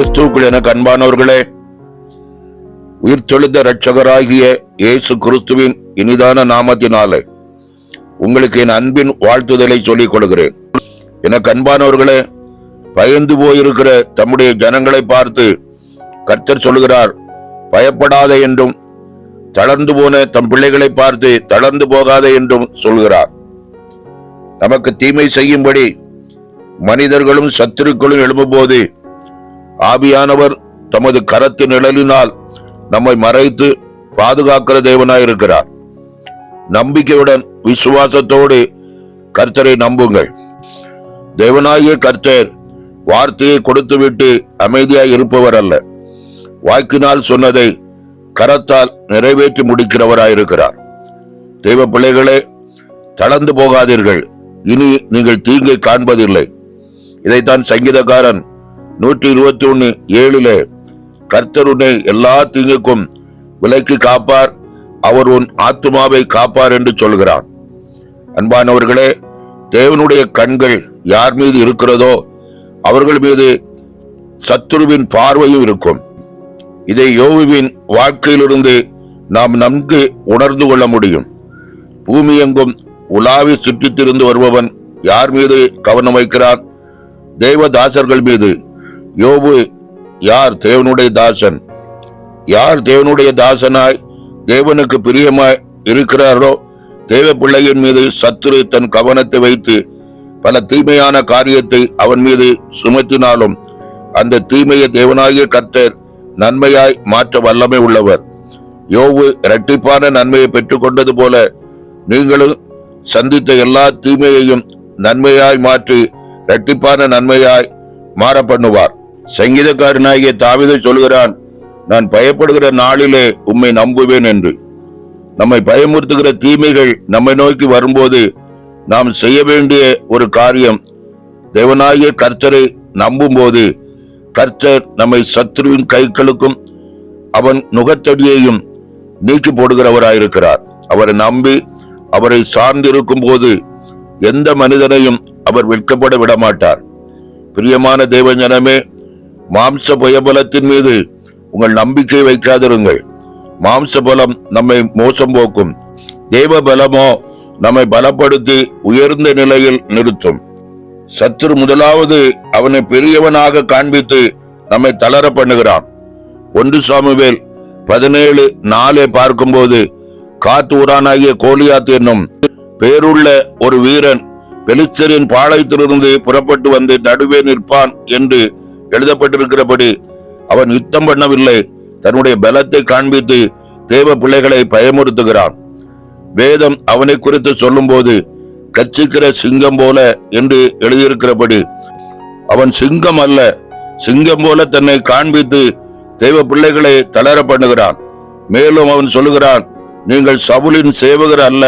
கிறிஸ்துவுக்குள் எனக்கு அன்பானவர்களே, உயிர்த்தெழுந்த இரட்சகராகிய இயேசு கிறிஸ்துவின் இனிதான நாமத்தினாலே உங்களுக்கு என் அன்பின் வாழ்த்துதலை சொல்லிக் கொள்கிறேன். எனக்கு அன்பானவர்களே, பயந்து போயிருக்கிற தம்முடைய ஜனங்களை பார்த்து கர்த்தர் சொல்கிறார், பயப்படாதே என்றும், தளர்ந்து போன தம் பிள்ளைகளை பார்த்து தளர்ந்து போகாதே என்றும் சொல்கிறார். நமக்கு தீமை செய்யும்படி மனிதர்களும் சத்துருக்களும் எழும்பும்போது ஆவியானவர் தமது கரத்தின் நிழலினால் நம்மை மறைத்து பாதுகாக்கிற தேவனாயிருக்கிறார். நம்பிக்கையுடன் விசுவாசத்தோடு கர்த்தரை நம்புங்கள். தேவனாகிய கர்த்தர் வார்த்தையை கொடுத்துவிட்டு அமைதியாய் இருப்பவர் அல்ல, வாக்கினால் சொன்னதை கரத்தால் நிறைவேற்றி முடிக்கிறவராயிருக்கிறார். தேவ பிள்ளைகளே, தளர்ந்து போகாதீர்கள், இனி நீங்கள் தீங்கை காண்பதில்லை. இதைத்தான் சங்கீதக்காரன் 121:7 கர்த்தர் உன்னை எல்லா தீங்குக்கும் விலக்கி காப்பார், அவர் உன் ஆத்துமாவை காப்பார் என்று சொல்கிறார். அன்பானவர்களே, தேவனுடைய கண்கள் யார் மீது இருக்கிறதோ அவர்கள் மீது சத்துருவின் பார்வையும் இருக்கும். இதை யோபுவின் வாழ்க்கையிலிருந்து நாம் நன்கு உணர்ந்து கொள்ள முடியும். பூமி எங்கும் உலாவி சுற்றித்திருந்து வருபவன் யார் மீது கவனம் வைக்கிறான்? தேவதாசர்கள் மீது. யோபு யார் தேவனுடைய தாசன்? யார் தேவனுடைய தாசனாய் தேவனுக்கு பிரியமாய் இருக்கிறாரோ தேவ பிள்ளையின் மீது சத்துரு தன் கவனத்தை வைத்து பல தீமையான காரியத்தை அவன் மீது சுமத்தினாலும் அந்த தீமையை தேவனாகிய கர்த்தர் நன்மையாய் மாற்ற வல்லமை உள்ளவர். யோபு இரட்டிப்பான நன்மையை பெற்றுக் கொண்டது போல நீங்களும் சந்தித்த எல்லா தீமையையும் நன்மையாய் மாற்றி இரட்டிப்பான நன்மையாய் மாற பண்ணுவார். சங்கீதக்காரனாகிய தாவீது சொல்கிறான், நான் பயப்படுகிற நாளிலே உம்மை நம்புவேன் என்று. நம்மை பயமுறுத்துகிற தீமைகள் நம்மை நோக்கி வரும்போது நாம் செய்ய வேண்டிய ஒரு காரியம், தேவனாகிய கர்த்தரை நம்பும் போது கர்த்தர் நம்மை சத்துருவின் கைகளுக்கும் அவன் நுகத்தடியையும் நீக்கி போடுகிறவராயிருக்கிறார். அவரை நம்பி அவரை சார்ந்திருக்கும் போது எந்த மனிதனையும் அவர் வெட்கப்பட விடமாட்டார். பிரியமான தேவஜனமே, மாம்ச பயபலத்தின் மீது உங்கள் நம்பிக்கை வைக்காதிருங்கள். மாம்ச பலம் நம்மை மோசம் போக்கும், தேவ பலமோ நம்மை பலப்படுத்தி உயர்ந்த நிலையில் நிறுத்தும். சத்துரு முதலாவது அவனை பெரியவனாக காண்பித்து நம்மை தளர பண்ணுகிறான். 1 சாமுவேல் 17:4 பார்க்கும்போது, காத்து ஊரானாகிய கோலியாத் என்னும் பேருள்ள ஒரு வீரன் பெலிஸ்தரின் பாளையத்திலிருந்து புறப்பட்டு வந்து நடுவே நிற்பான் என்று எழுதப்பட்டிருக்கிறபடி அவன் யுத்தம் பண்ணவில்லை, தன்னுடைய பலத்தை காண்பித்து தேவ பிள்ளைகளை பயமுறுத்துகிறான். வேதம் அவனை குறித்து சொல்லும் போது கர்ச்சிக்கிற சிங்கம் போல என்று எழுதியிருக்கிறபடி அவன் சிங்கம் அல்ல, சிங்கம் போல தன்னை காண்பித்து தேவ பிள்ளைகளை தளர பண்ணுகிறான். மேலும் அவன் சொல்லுகிறான், நீங்கள் சவுலின் சேவகர் அல்ல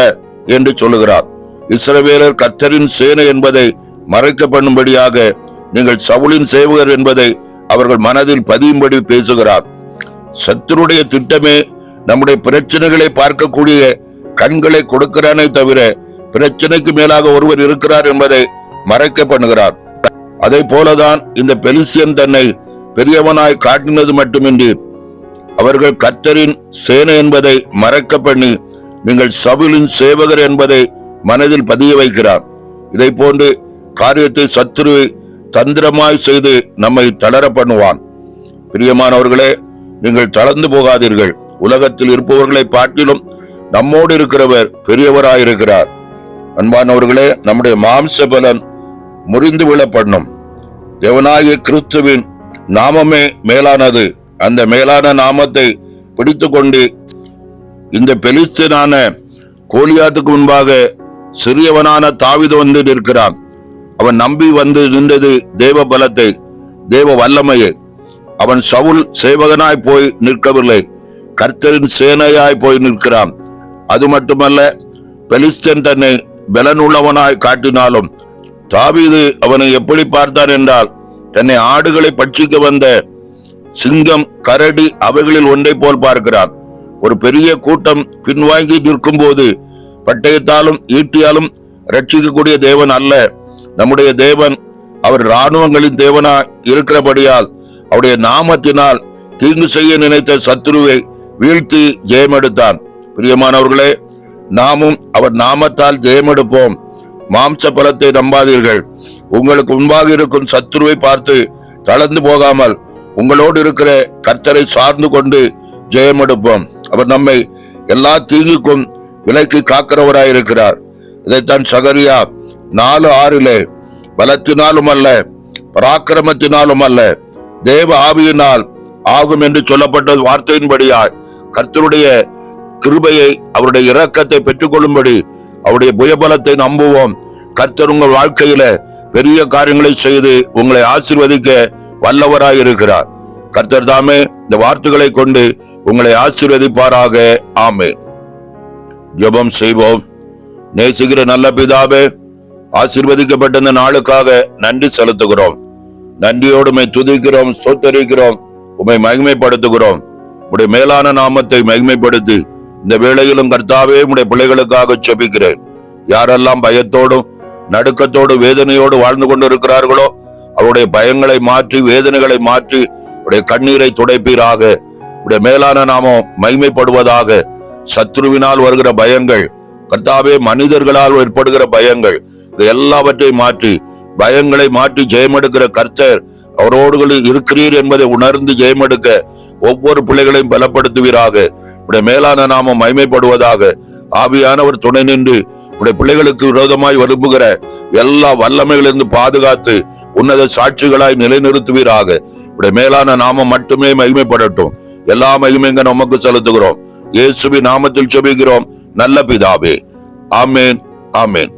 என்று சொல்லுகிறான். இஸ்ரவேலர் கர்த்தரின் சேனை என்பதை மறைக்க பண்ணும்படியாக நீங்கள் சவுலின் சேவகர் என்பதை அவர்கள் மனதில் பதியும்படி பேசுகிறார். சத்துருடைய திட்டமே நம்முடைய பிரச்சனைகளை பார்க்கக்கூடிய கண்களை கொடுக்கிறானே தவிர பிரச்சனைக்கு மேலாக ஒருவர் இருக்கிறார் என்பதை மறைக்க பண்ணுகிறார். அதை போலதான் இந்த பெலிஸ்தியன் தன்னை பெரியவனாய் காட்டினது மட்டுமின்றி அவர்கள் கர்த்தரின் சேனை என்பதை மறைக்க பண்ணி நீங்கள் சவுலின் சேவகர் என்பதை மனதில் பதிய வைக்கிறார். இதை போன்று காரியத்தை சத்துரு தந்திரமாய் செய்து நம்மை தளர பண்ணுவான். பிரியமானவர்களே, நீங்கள் தளர்ந்து போகாதீர்கள். உலகத்தில் இருப்பவர்களை பார்க்கிலும் நம்மோடு இருக்கிறவர் பெரியவராயிருக்கிறார். அன்பானவர்களே, நம்முடைய மாம்ச பலன் முறிந்து விழ பண்ணும். தேவனாகிய கிறிஸ்துவின் நாமமே மேலானது. அந்த மேலான நாமத்தை பிடித்து கொண்டு இந்த பெலிஸ்தனான கோலியாத்துக்கு முன்பாக சிறியவனான தாவீது வந்து நிற்கிறான். அவன் நம்பி வந்து நின்றது தேவ பலத்தை, தேவ வல்லமையை. அவன் சவுல் சேவகனாய் போய் நிற்கவில்லை, கர்த்தரின் சேனையாய் போய் நிற்கிறான். அது மட்டுமல்ல, பெலிஸ்தன் தன்னை பலனுள்ளவனாய் காட்டினாலும் தாவீது அவனை எப்படி பார்த்தான் என்றால், தன்னை ஆடுகளை பட்சிக்க வந்த சிங்கம், கரடி அவைகளில் ஒன்றை போல் பார்க்கிறான். ஒரு பெரிய கூட்டம் பின்வாங்கி நிற்கும் போது பட்டயத்தாலும் ஈட்டியாலும் ரட்சிக்கக்கூடிய தேவன் அல்ல நம்முடைய தேவன். அவர் இராணுவங்களின் தேவனா இருக்கிறபடியால் அவருடைய நாமத்தினால் தீங்கு செய்ய நினைத்த சத்துருவை வீழ்த்தி ஜெயமெடுத்தான். பிரியமானவர்களே, நாமும் அவர் நாமத்தால் ஜெயமெடுப்போம். மாம்ச பலத்தை நம்பாதீர்கள். உங்களுக்கு முன்பாக இருக்கும் சத்துருவை பார்த்து தளர்ந்து போகாமல் உங்களோடு இருக்கிற கர்த்தரை சார்ந்து கொண்டு ஜெயமெடுப்போம். அவர் நம்மை எல்லா தீங்குக்கும் விலைக்கு காக்கிறவராயிருக்கிறார். இதைத்தான் சகரியா 4:6 பலத்தினாலும் அல்ல, பராக்கிரமத்தினாலும் அல்ல, தேவ ஆவியினால் ஆகும் என்று சொல்லப்பட்ட வார்த்தையின்படியாய் கர்த்தருடைய கிருபையை, அவருடைய இரக்கத்தை பெற்றுக்கொள்ளும்படி அவருடைய புயபலத்தை நம்புவோம். கர்த்தர் உங்கள் வாழ்க்கையில பெரிய காரியங்களை செய்து உங்களை ஆசீர்வதிக்க வல்லவராயிருக்கிறார். கர்த்தர் தாமே இந்த வார்த்தைகளை கொண்டு உங்களை ஆசீர்வதிப்பாராக. ஆமென். ஜெபம் செய்வோம். நேசிக்கிற நல்ல பிதாவே, ஆசீர்வதிக்கப்பட்ட இந்த நாளுக்காக நன்றி செலுத்துகிறோம். நன்றியோடு உம்மை துதிக்கிறோம், ஸ்தோத்திரிக்கிறோம், உம்மை மகிமைப்படுத்துகிறோம். உம்முடைய மேலான நாமத்தை மகிமைப்படுத்தி இந்த வேளையிலும் கர்த்தாவே உம்முடைய பிள்ளைகளுக்காக ஜெபிக்கிறேன். யாரெல்லாம் பயத்தோடும் நடுக்கத்தோடு வேதனையோடு வாழ்ந்து கொண்டிருக்கிறார்களோ அவருடைய பயங்களை மாற்றி, வேதனைகளை மாற்றி, உடைய கண்ணீரை துடைப்பீராக. உடைய மேலான நாமம் மகிமைப்படுவதாக. சத்ருவினால் வருகிற பயங்கள், கர்த்தாவே மனிதர்களால் ஏற்படுகிற பயங்கள், இது எல்லாவற்றையும் மாற்றி, பயங்களை மாற்றி ஜெயமெடுக்கிற கர்த்தர் அவரோடு இருக்கிறீர் என்பதை உணர்ந்து ஜெயமெடுக்க ஒவ்வொரு பிள்ளைகளையும் பலப்படுத்துவீராக. உடைய மேலான நாமம் மகிமைப்படுவதாக. ஆவியானவர் துணை நின்று உடைய பிள்ளைகளுக்கு விரோதமாய் வரும்புகிற எல்லா வல்லமைகளிலிருந்து பாதுகாத்து உன்னத சாட்சிகளாய் நிலைநிறுத்துவீராக. உடைய மேலான நாமம் மட்டுமே மகிமைப்படட்டும். எல்லா மகிமைங்க நமக்கு செலுத்துகிறோம். இயேசுவின் நாமத்தில் ஜெபிக்கிறோம் நல்ல பிதாவே. ஆமென், ஆமென்.